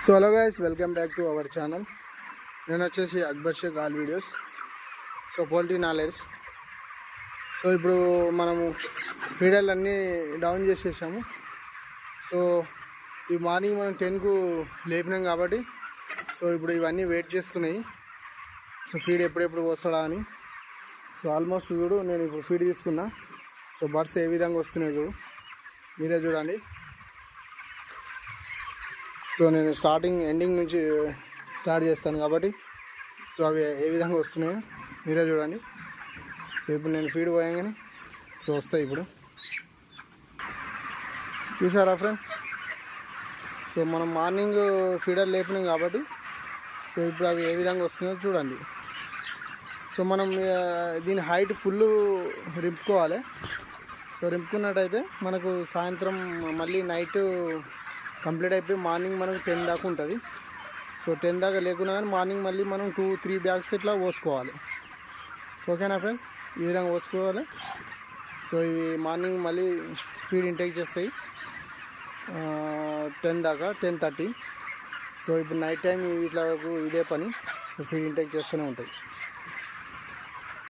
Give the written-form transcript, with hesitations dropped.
So hello guys, welcome back to our channel. నేను వచ్చేసి Akbar Shaik all videos. So poultry knowledge. So ఇప్పుడు మనము ఫీడర్లు అన్నీ డౌన్ చేసేసాము. సో ఈ మార్నింగ్ మనం 10కు లేపినాం కాబట్టి సో ఇప్పుడు ఇవన్నీ వెయిట్ చేస్తున్నాయి. సో ఫీడ్ ఎప్పుడెప్పుడు వస్తాడా అని. సో ఆల్మోస్ట్ చూడు, నేను ఇప్పుడు ఫీడ్ తీసుకున్నా. సో బర్డ్స్ ఏ విధంగా వస్తున్నాయి చూడు, మీరే చూడండి. సో నేను ఎండింగ్ నుంచి స్టార్ట్ చేస్తాను కాబట్టి సో అవి ఏ విధంగా వస్తున్నాయో మీరే చూడండి. సో ఇప్పుడు నేను ఫీడ్ పోయంగానే సో వస్తాయి. ఇప్పుడు చూసారా ఫ్రెండ్? సో మనం మార్నింగ్ ఫీడర్ లేపినాం కాబట్టి సో ఇప్పుడు అవి ఏ విధంగా వస్తున్నాయో చూడండి. సో మనం దీని హైట్ ఫుల్ రింపుకోవాలి. సో రింపుకున్నట్టయితే మనకు సాయంత్రం మళ్ళీ నైట్ కంప్లీట్ అయిపోయి మార్నింగ్ మనకు 10 దాకా ఉంటుంది. సో 10 దాకా లేకున్నా కానీ మార్నింగ్ మళ్ళీ మనం 2-3 బ్యాగ్స్ ఇట్లా పోసుకోవాలి. సో ఓకేనా ఫ్రెండ్స్? ఈ విధంగా పోసుకోవాలి. సో ఇవి మార్నింగ్ మళ్ళీ ఫీడ్ ఇంటేక్ చేస్తాయి 10 దాకా, 10:30. సో ఇప్పుడు నైట్ టైం ఇట్లా ఇదే పని. సో ఫీడ్ ఇంటేక్ చేస్తూనే ఉంటాయి.